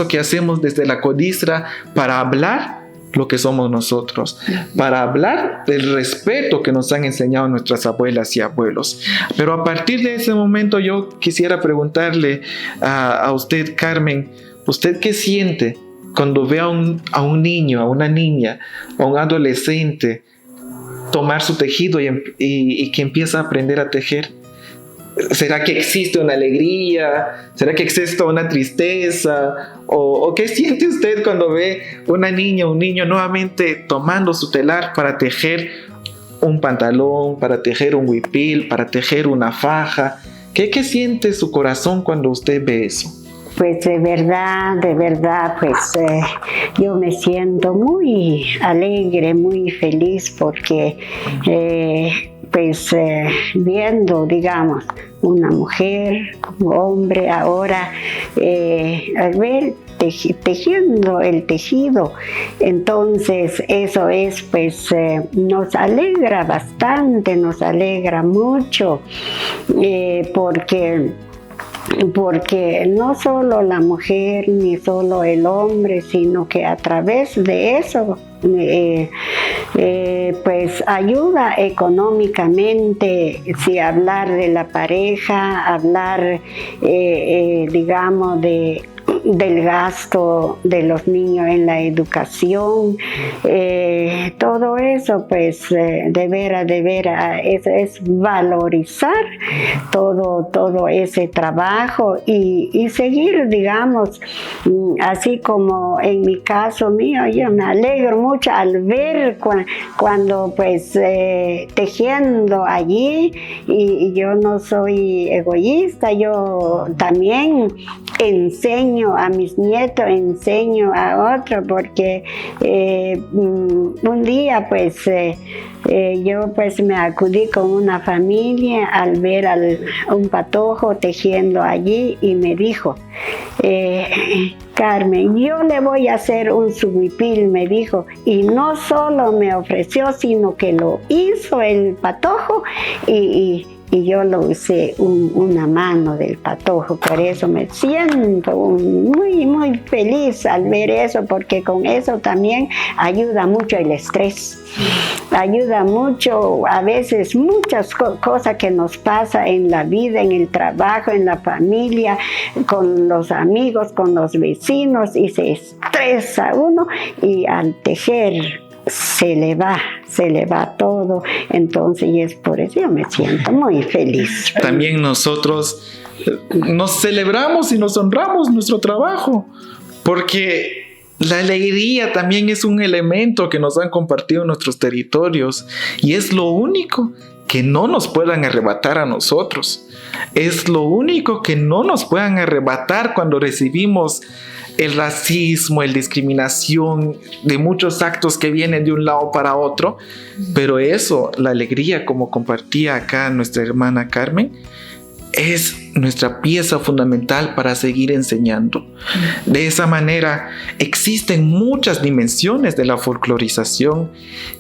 que hacemos desde la CODISRA para hablar lo que somos nosotros, para hablar del respeto que nos han enseñado nuestras abuelas y abuelos. Pero a partir de ese momento yo quisiera preguntarle a usted, Carmen, ¿usted qué siente cuando ve a un niño, a una niña, a un adolescente tomar su tejido y que empieza a aprender a tejer? ¿Será que existe una alegría? ¿Será que existe una tristeza? ¿O qué siente usted cuando ve una niña o un niño nuevamente tomando su telar para tejer un pantalón, para tejer un huipil, para tejer una faja? ¿Qué siente su corazón cuando usted ve eso? Pues de verdad, pues yo me siento muy alegre, muy feliz porque viendo, digamos, una mujer, un hombre ahora, al ver tejiendo el tejido, entonces eso es, pues nos alegra bastante, nos alegra mucho, porque no solo la mujer ni solo el hombre, sino que a través de eso pues ayuda económicamente, si hablar de la pareja, hablar digamos del gasto de los niños en la educación, todo eso, pues de veras es valorizar todo ese trabajo y seguir, digamos, así como en mi caso mío, yo me alegro mucho al ver cuando pues tejiendo allí, y yo no soy egoísta, yo también enseño a mis nietos, enseño a otros, porque un día pues yo pues me acudí con una familia al ver un patojo tejiendo allí y me dijo, Carmen, yo le voy a hacer un huipil, me dijo, y no solo me ofreció, sino que lo hizo el patojo y yo lo usé una mano del patojo. Por eso me siento muy, muy feliz al ver eso, porque con eso también ayuda mucho el estrés. Ayuda mucho, a veces muchas cosas que nos pasa en la vida, en el trabajo, en la familia, con los amigos, con los vecinos, y se estresa uno, y al tejer se le va todo. Entonces, y es por eso yo me siento muy feliz. También nosotros nos celebramos y nos honramos nuestro trabajo, porque la alegría también es un elemento que nos han compartido en nuestros territorios, y es lo único que no nos puedan arrebatar a nosotros. Es lo único que no nos puedan arrebatar cuando recibimos el racismo, la discriminación, de muchos actos que vienen de un lado para otro. Pero eso, la alegría, como compartía acá nuestra hermana Carmen, es nuestra pieza fundamental para seguir enseñando. De esa manera, existen muchas dimensiones de la folclorización,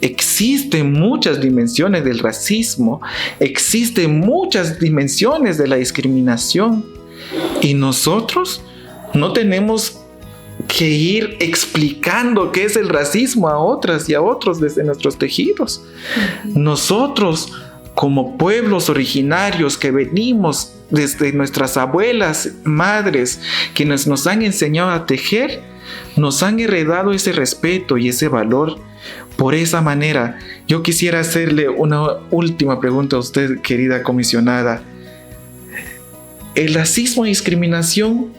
existen muchas dimensiones del racismo, existen muchas dimensiones de la discriminación, y nosotros no tenemos que ir explicando qué es el racismo a otras y a otros desde nuestros tejidos. Nosotros, como pueblos originarios que venimos desde nuestras abuelas, madres, quienes nos han enseñado a tejer, nos han heredado ese respeto y ese valor. Por esa manera, yo quisiera hacerle una última pregunta a usted, querida comisionada. El racismo y discriminación,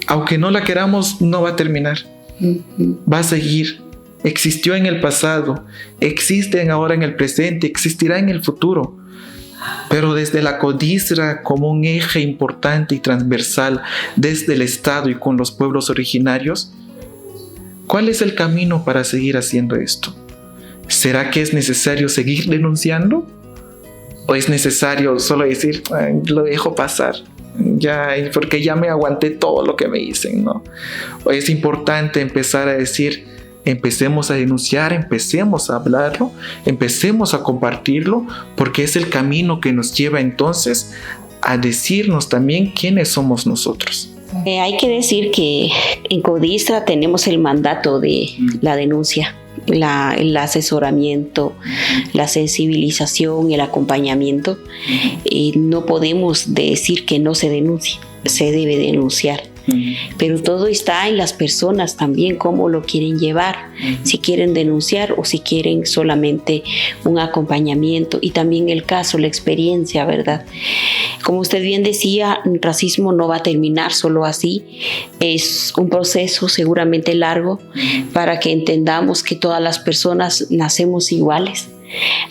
aunque no la queramos, no va a terminar. Va a seguir. Existió en el pasado, existe ahora en el presente, existirá en el futuro. Pero desde la CODISRA, como un eje importante y transversal desde el Estado y con los pueblos originarios, ¿cuál es el camino para seguir haciendo esto? ¿Será que es necesario seguir denunciando? ¿O es necesario solo decir, lo dejo pasar? Ya, porque ya me aguanté todo lo que me dicen, ¿no? ¿O es importante empezar a decir, empecemos a denunciar, empecemos a hablarlo, empecemos a compartirlo, porque es el camino que nos lleva entonces a decirnos también quiénes somos nosotros? Hay que decir que en CODISRA tenemos el mandato de la denuncia, el asesoramiento, la sensibilización, el acompañamiento. No podemos decir que no se denuncie, se debe denunciar. Pero todo está en las personas también, cómo lo quieren llevar, si quieren denunciar o si quieren solamente un acompañamiento, y también el caso, la experiencia, ¿verdad? Como usted bien decía, el racismo no va a terminar solo así, es un proceso seguramente largo para que entendamos que todas las personas nacemos iguales.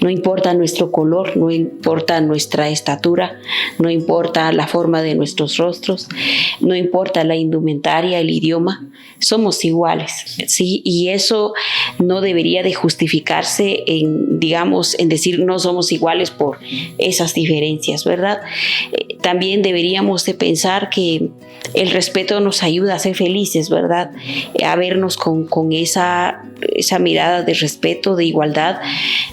No importa nuestro color, no importa nuestra estatura, no importa la forma de nuestros rostros, no importa la indumentaria, el idioma, somos iguales, ¿sí? Y eso no debería de justificarse en decir no somos iguales por esas diferencias, ¿verdad? También deberíamos de pensar que el respeto nos ayuda a ser felices, ¿verdad? A vernos con esa mirada de respeto, de igualdad,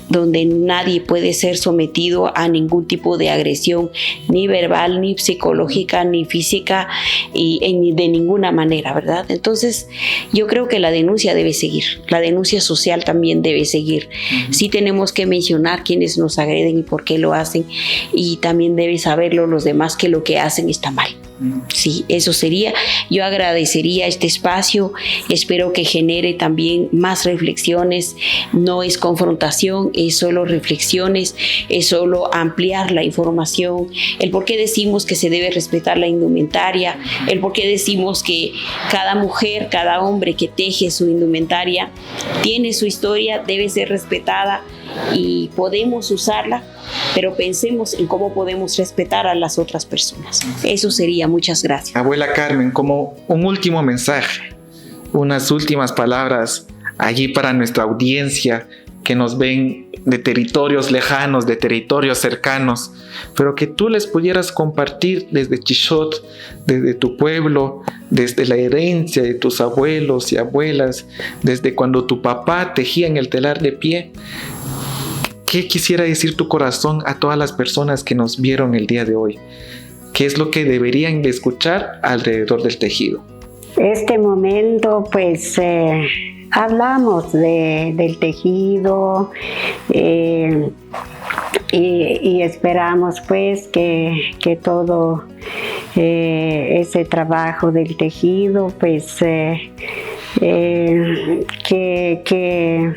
donde nadie puede ser sometido a ningún tipo de agresión, ni verbal, ni psicológica, ni física, y de ninguna manera, ¿verdad? Entonces, yo creo que la denuncia debe seguir, la denuncia social también debe seguir. Sí tenemos que mencionar quiénes nos agreden y por qué lo hacen, y también deben saberlo los demás que lo que hacen está mal. Sí, eso sería. Yo agradecería este espacio, espero que genere también más reflexiones. No es confrontación, es solo reflexiones, es solo ampliar la información, el por qué decimos que se debe respetar la indumentaria, el por qué decimos que cada mujer, cada hombre que teje su indumentaria tiene su historia, debe ser respetada y podemos usarla, pero pensemos en cómo podemos respetar a las otras personas. Eso sería. Muchas gracias. Abuela Carmen, como un último mensaje, unas últimas palabras allí para nuestra audiencia que nos ven de territorios lejanos, de territorios cercanos, pero que tú les pudieras compartir desde Chishot, desde tu pueblo, desde la herencia de tus abuelos y abuelas, desde cuando tu papá tejía en el telar de pie. ¿Qué quisiera decir tu corazón a todas las personas que nos vieron el día de hoy? ¿Qué es lo que deberían de escuchar alrededor del tejido? Este momento, pues, hablamos del tejido y esperamos, pues, que todo ese trabajo del tejido, pues, que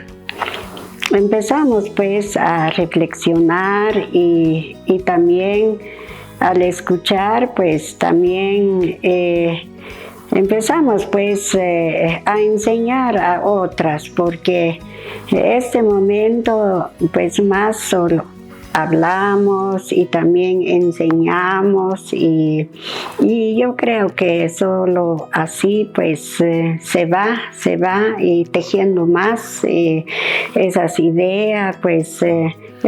empezamos pues a reflexionar y también al escuchar pues también empezamos pues a enseñar a otras, porque este momento pues más solo hablamos y también enseñamos y yo creo que solo así pues se va y tejiendo más esas ideas, pues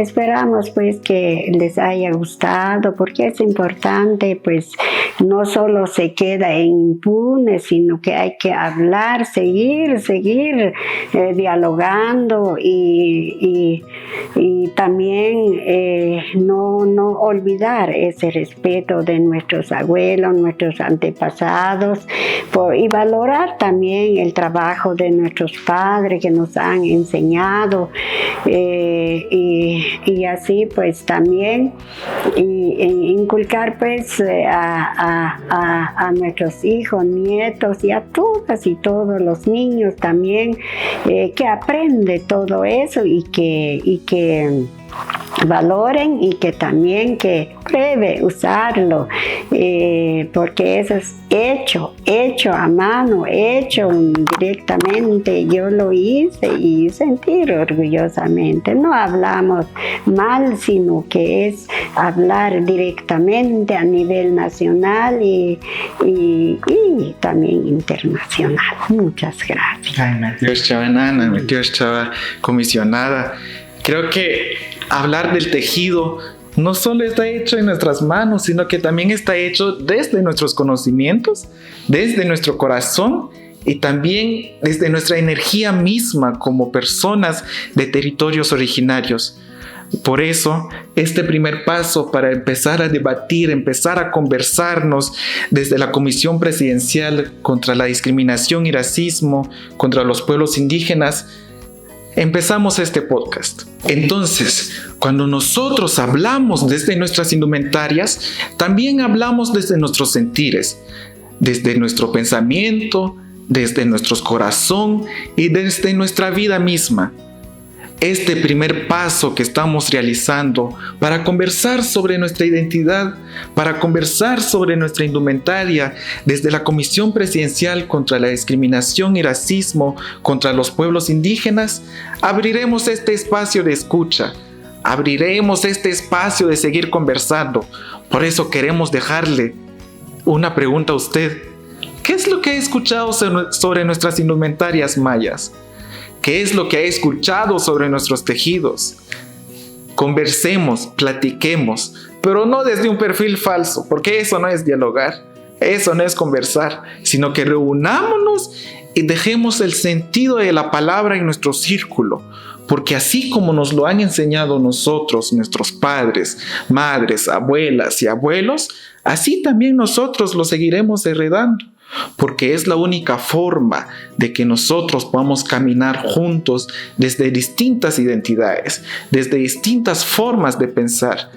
esperamos pues que les haya gustado, porque es importante, pues no solo se queda en impune, sino que hay que hablar, seguir dialogando y también no olvidar ese respeto de nuestros abuelos, nuestros antepasados, y valorar también el trabajo de nuestros padres que nos han enseñado, y así pues también inculcar pues a nuestros hijos, nietos y a todas y todos los niños también, que aprende todo eso y que valoren y que también que pruebe usarlo, porque eso es hecho a mano, hecho directamente. Yo lo hice y sentir orgullosamente. No hablamos mal, sino que es hablar directamente a nivel nacional y también internacional. Muchas gracias. Ay, mi Dios, chavanana, mi Dios, chava comisionada. Creo que hablar del tejido no solo está hecho en nuestras manos, sino que también está hecho desde nuestros conocimientos, desde nuestro corazón y también desde nuestra energía misma como personas de territorios originarios. Por eso, este primer paso para empezar a debatir, empezar a conversarnos desde la Comisión Presidencial contra la Discriminación y Racismo contra los pueblos indígenas, empezamos este podcast. Entonces, cuando nosotros hablamos desde nuestras indumentarias, también hablamos desde nuestros sentires, desde nuestro pensamiento, desde nuestro corazón y desde nuestra vida misma. Este primer paso que estamos realizando para conversar sobre nuestra identidad, para conversar sobre nuestra indumentaria desde la Comisión Presidencial contra la Discriminación y Racismo contra los pueblos indígenas, abriremos este espacio de escucha, abriremos este espacio de seguir conversando. Por eso queremos dejarle una pregunta a usted. ¿Qué es lo que ha escuchado sobre nuestras indumentarias mayas? ¿Qué es lo que ha escuchado sobre nuestros tejidos? Conversemos, platiquemos, pero no desde un perfil falso, porque eso no es dialogar, eso no es conversar, sino que reunámonos y dejemos el sentido de la palabra en nuestro círculo, porque así como nos lo han enseñado nosotros, nuestros padres, madres, abuelas y abuelos, así también nosotros lo seguiremos heredando. Porque es la única forma de que nosotros podamos caminar juntos desde distintas identidades, desde distintas formas de pensar.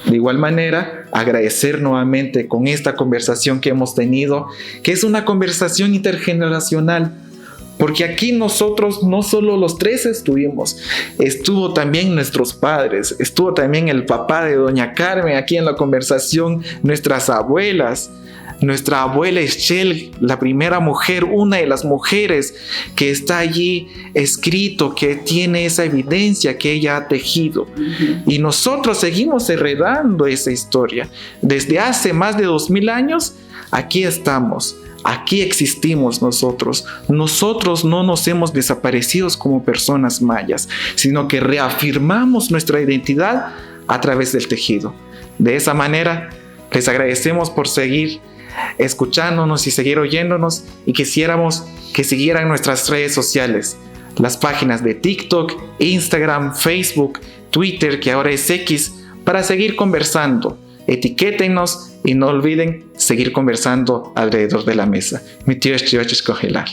De igual manera, agradecer nuevamente con esta conversación que hemos tenido, que es una conversación intergeneracional, porque aquí nosotros no solo los tres estuvo también nuestros padres, estuvo también el papá de doña Carmen aquí en la conversación, nuestras abuelas. Nuestra abuela Eschel, la primera mujer, una de las mujeres que está allí escrito, que tiene esa evidencia que ella ha tejido. Y nosotros seguimos heredando esa historia. Desde hace más de 2000 años, aquí estamos, aquí existimos nosotros. Nosotros no nos hemos desaparecido como personas mayas, sino que reafirmamos nuestra identidad a través del tejido. De esa manera, les agradecemos por seguir escuchándonos y seguir oyéndonos, y quisiéramos que siguieran nuestras redes sociales, las páginas de TikTok, Instagram, Facebook, Twitter, que ahora es X, para seguir conversando. Etiquétenos y no olviden seguir conversando alrededor de la mesa. Mi tío es Chivaches Congelar.